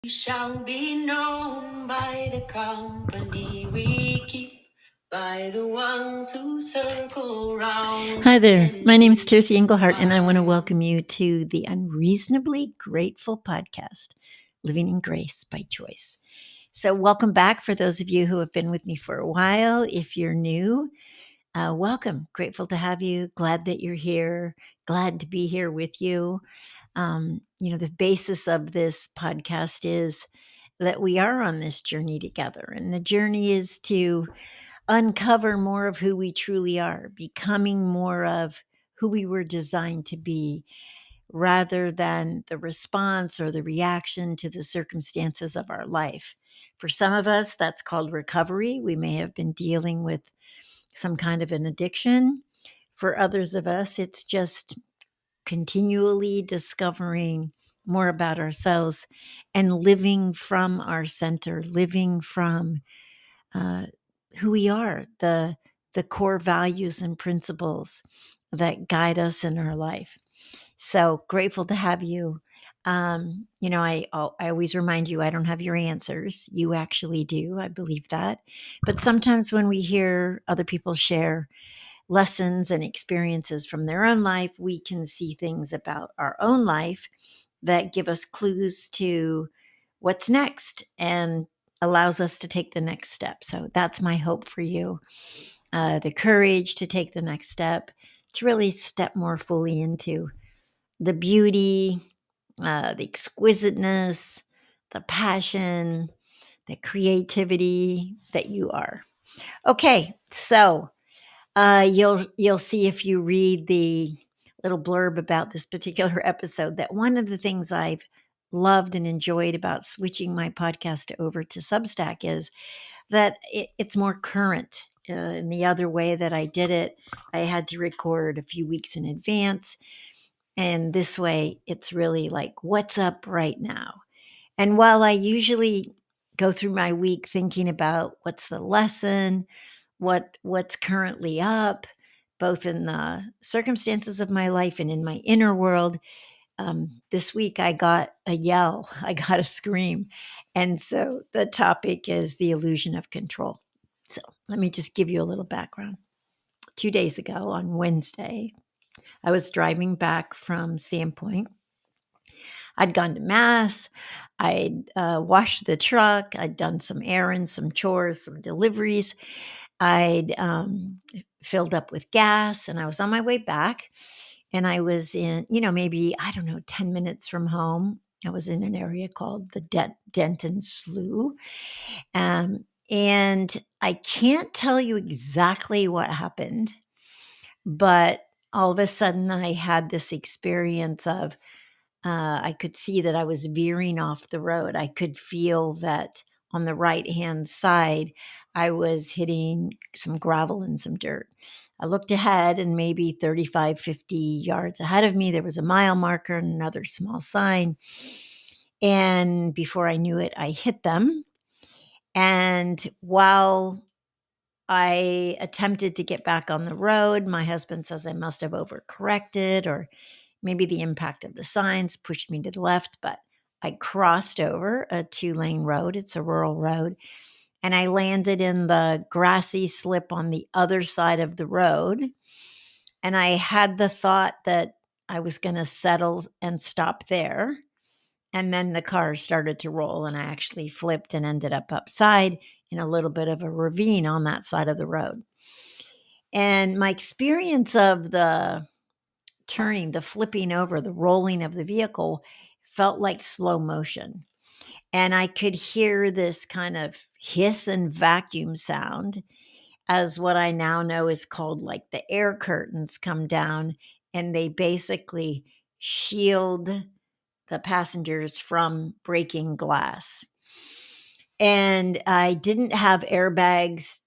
Shall be known by the company we keep, by the ones who circle round. Hi there. My name is Tercy Engelhardt, and I want to welcome you to the Unreasonably Grateful podcast, Living in Grace by Joyce. So, welcome back for those of you who have been with me for a while. If you're new, welcome. Grateful to have you. Glad that you're here. Glad to be here with you. The basis of this podcast is that we are on this journey together. And the journey is to uncover more of who we truly are, becoming more of who we were designed to be, rather than the response or the reaction to the circumstances of our life. For some of us, that's called recovery. We may have been dealing with some kind of an addiction. For others of us, it's just continually discovering more about ourselves and living from our center, living from uh, who we are, the core values and principles that guide us in our life. So grateful to have you. I always remind you, I don't have your answers. You actually do. I believe that. But sometimes when we hear other people share lessons and experiences from their own life, we can see things about our own life that give us clues to what's next and allows us to take the next step. So that's my hope for you. The courage to take the next step, to really step more fully into the beauty, the exquisiteness, the passion, the creativity that you are. Okay, so you'll see if you read the little blurb about this particular episode that one of the things I've loved and enjoyed about switching my podcast over to Substack is that it's more current. In the other way that I did it, I had to record a few weeks in advance. And this way, it's really like, what's up right now? And while I usually go through my week thinking about what's the lesson, what's currently up, both in the circumstances of my life and in my inner world, this week I got a yell, I got a scream. And so the topic is the illusion of control. So let me just give you a little background. 2 days ago on Wednesday, I was driving back from Sandpoint. I'd gone to Mass. I'd washed the truck. I'd done some errands, some chores, some deliveries. I'd filled up with gas, and I was on my way back. And I was in, maybe, 10 minutes from home. I was in an area called the Denton Slough. And I can't tell you exactly what happened, but all of a sudden I had this experience of I could see that I was veering off the road. I could feel that on the right-hand side, I was hitting some gravel and some dirt. I looked ahead, and maybe 35, 50 yards ahead of me, there was a mile marker and another small sign. And before I knew it, I hit them. And while I attempted to get back on the road, my husband says I must have overcorrected, or maybe the impact of the signs pushed me to the left, but I crossed over a 2-lane road. It's a rural road. And I landed in the grassy slip on the other side of the road. And I had the thought that I was going to settle and stop there. And then the car started to roll, and I actually flipped and ended up upside in a little bit of a ravine on that side of the road. And my experience of the turning, the flipping over, the rolling of the vehicle felt like slow motion. And I could hear this kind of hiss and vacuum sound as what I now know is called like the air curtains come down, and they basically shield the passengers from breaking glass. And I didn't have airbags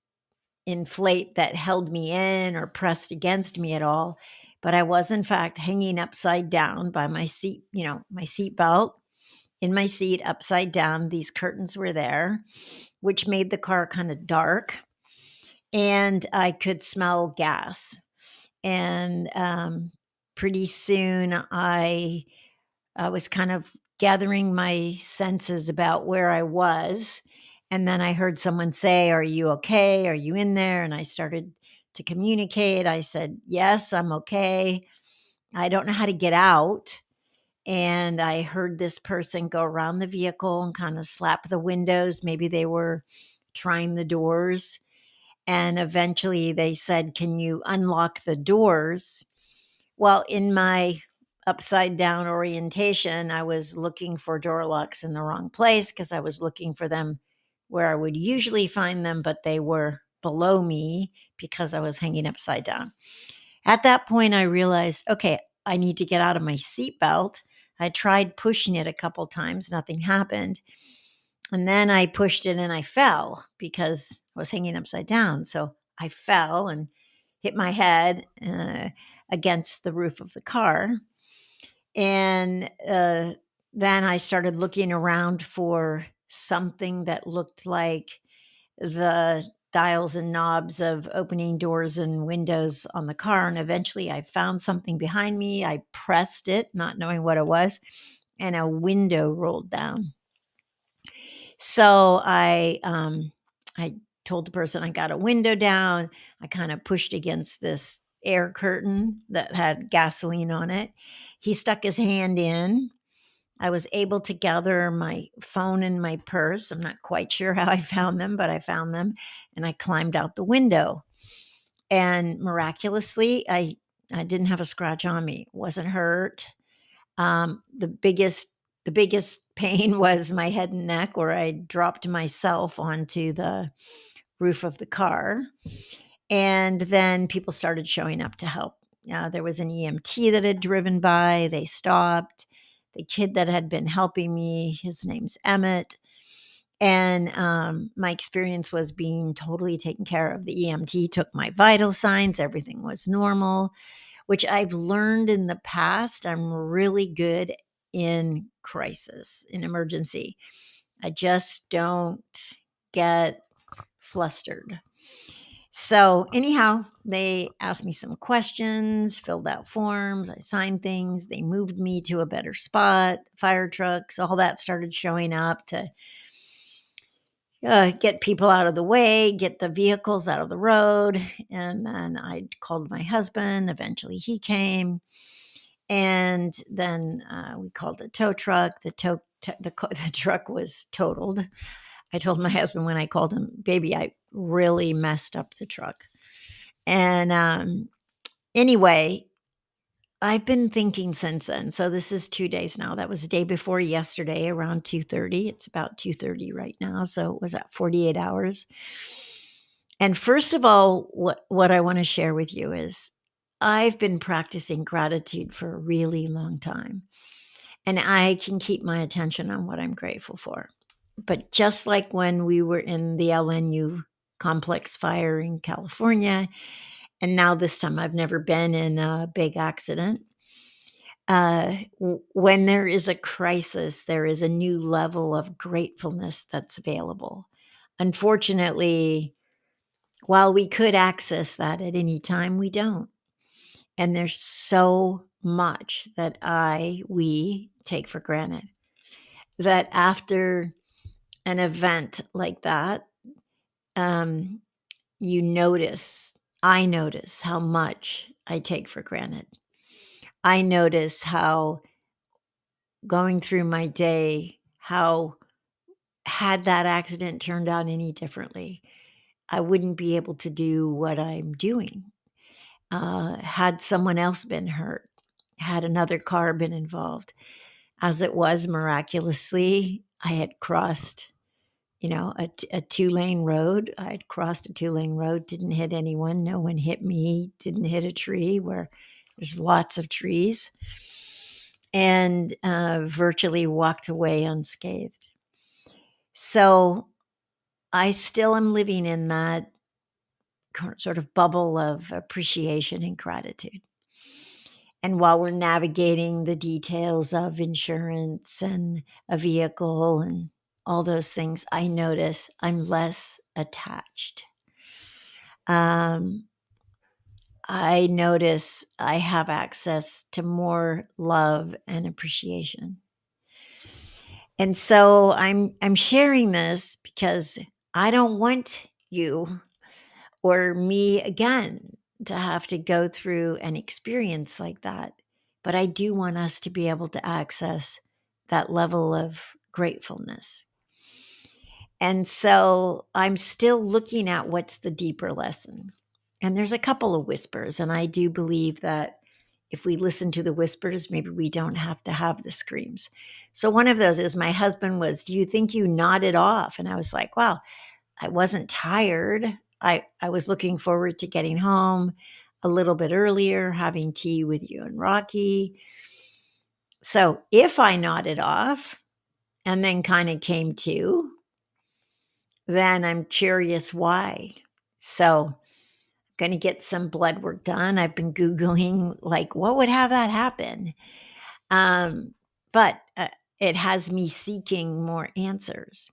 inflate that held me in or pressed against me at all. But I was, in fact, hanging upside down by my seat, my seat belt in my seat upside down. These curtains were there, which made the car kind of dark. And I could smell gas. And pretty soon I was kind of gathering my senses about where I was. And then I heard someone say, "Are you okay? Are you in there?" And I started to communicate. I said, "Yes, I'm okay. I don't know how to get out." And I heard this person go around the vehicle and kind of slap the windows. Maybe they were trying the doors. And eventually they said, "Can you unlock the doors?" Well, in my upside down orientation, I was looking for door locks in the wrong place because I was looking for them where I would usually find them, but they were below me because I was hanging upside down. At that point, I realized, okay, I need to get out of my seatbelt. I tried pushing it a couple times, nothing happened. And then I pushed it and I fell because I was hanging upside down. So I fell and hit my head against the roof of the car. And then I started looking around for something that looked like the dials and knobs of opening doors and windows on the car. And eventually I found something behind me. I pressed it, not knowing what it was, and a window rolled down. So I told the person I got a window down. I kind of pushed against this air curtain that had gasoline on it. He stuck his hand in. I was able to gather my phone and my purse. I'm not quite sure how I found them, but I found them and I climbed out the window. And miraculously, I didn't have a scratch on me. Wasn't hurt. The biggest pain was my head and neck, where I dropped myself onto the roof of the car. And then people started showing up to help. There was an EMT that had driven by. They stopped. The kid that had been helping me, his name's Emmett. And my experience was being totally taken care of. The EMT took my vital signs. Everything was normal, which I've learned in the past. I'm really good in crisis, in emergency. I just don't get flustered. So, anyhow, they asked me some questions, filled out forms, I signed things. They moved me to a better spot. Fire trucks, all that started showing up to get people out of the way, get the vehicles out of the road. And then I called my husband. Eventually, he came. And then we called a tow truck. The truck was totaled. I told my husband when I called him, "Baby, I really messed up the truck." And anyway, I've been thinking since then. So this is 2 days now. That was the day before yesterday, around 2:30. It's about 2:30 right now. So it was at 48 hours. And first of all, what I want to share with you is I've been practicing gratitude for a really long time. And I can keep my attention on what I'm grateful for. But just like when we were in the LNU complex fire in California, and now this time I've never been in a big accident. When there is a crisis, there is a new level of gratefulness that's available. Unfortunately, while we could access that at any time, we don't. And there's so much that we take for granted, that after an event like that, um, I notice how much I take for granted. I notice how going through my day, how had that accident turned out any differently, I wouldn't be able to do what I'm doing. Had someone else been hurt, had another car been involved. As it was, miraculously, I had crossed, a 2-lane road. I had crossed a 2-lane road, didn't hit anyone. No one hit me, didn't hit a tree where there's lots of trees, and virtually walked away unscathed. So I still am living in that sort of bubble of appreciation and gratitude. And while we're navigating the details of insurance and a vehicle and all those things, I notice I'm less attached. I notice I have access to more love and appreciation. And so I'm sharing this because I don't want you or me again to have to go through an experience like that. But I do want us to be able to access that level of gratefulness. And so I'm still looking at what's the deeper lesson. And there's a couple of whispers. And I do believe that if we listen to the whispers, maybe we don't have to have the screams. So one of those is my husband was, "Do you think you nodded off?" And I was like, "Wow, I wasn't tired. I was looking forward to getting home a little bit earlier, having tea with you and Rocky." So if I nodded off and then kind of came to, then I'm curious why. So I'm going to get some blood work done. I've been Googling, like, what would have that happen? But it has me seeking more answers.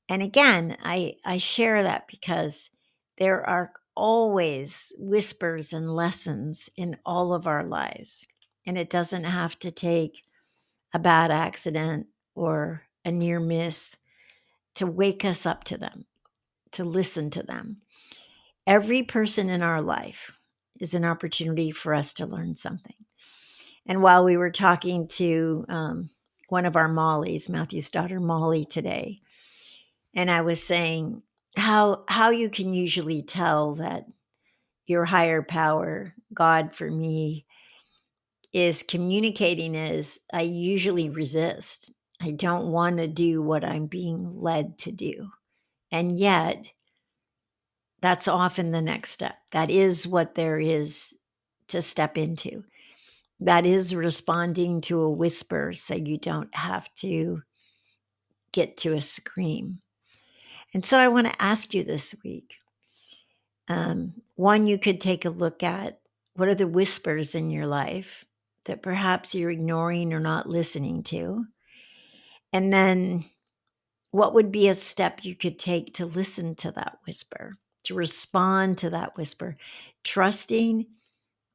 And again, I share that because there are always whispers and lessons in all of our lives. And it doesn't have to take a bad accident or a near miss to wake us up to them, to listen to them. Every person in our life is an opportunity for us to learn something. And while we were talking to one of our Mollies, Matthew's daughter Molly, today, and I was saying how you can usually tell that your higher power, God for me, is communicating is I usually resist. I don't want to do what I'm being led to do. And yet, that's often the next step. That is what there is to step into. That is responding to a whisper so you don't have to get to a scream. And so I want to ask you this week. One, you could take a look at what are the whispers in your life that perhaps you're ignoring or not listening to. And then what would be a step you could take to listen to that whisper, to respond to that whisper, trusting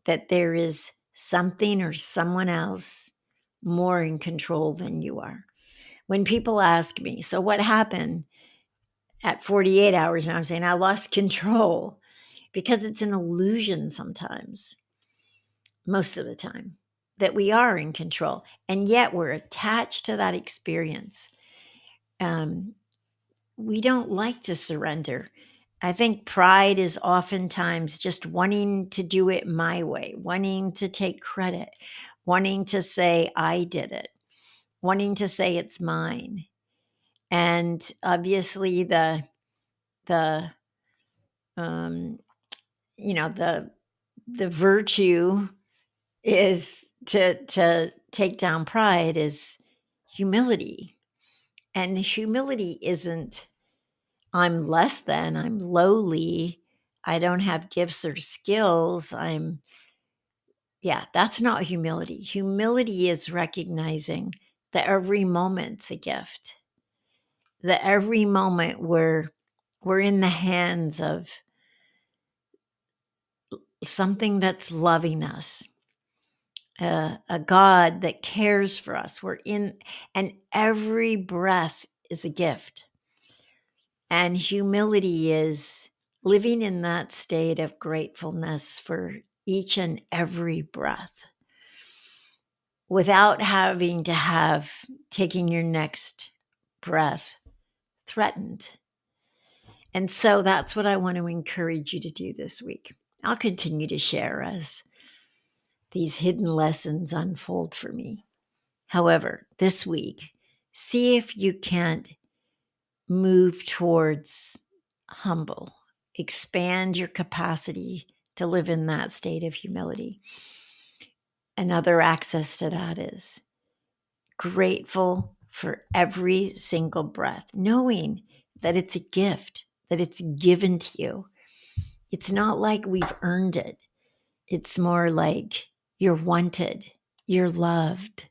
that there is something or someone else more in control than you are. When people ask me, so what happened at 48 hours? And I'm saying, I lost control, because it's an illusion sometimes, most of the time, that we are in control. And yet we're attached to that experience. We don't like to surrender. I think pride is oftentimes just wanting to do it my way, wanting to take credit, wanting to say, I did it, wanting to say it's mine. And obviously the um, the virtue is to take down pride is humility. And humility isn't I'm less than, I'm lowly, I don't have gifts or skills. That's not humility. Humility is recognizing that every moment's a gift, that every moment we're in the hands of something that's loving us, a God that cares for us. And every breath is a gift. And humility is living in that state of gratefulness for each and every breath without having to have taking your next breath threatened. And so that's what I want to encourage you to do this week. I'll continue to share as these hidden lessons unfold for me. However, this week, see if you can't move towards humble, expand your capacity to live in that state of humility. Another access to that is grateful for every single breath, knowing that it's a gift, that it's given to you. It's not like we've earned it. It's more like you're wanted, you're loved,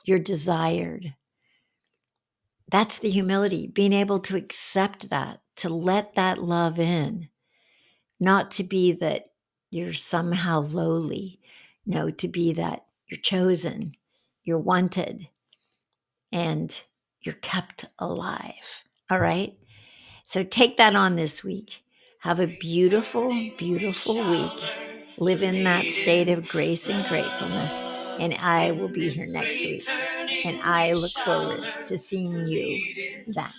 you're desired. That's the humility, being able to accept that, to let that love in, not to be that you're somehow lowly. No, to be that you're chosen, you're wanted, and You're kept alive. All right? So take that on this week. Have a beautiful, beautiful week. Live in that state of grace and gratefulness. And I will be here next week. And I look forward to seeing you then.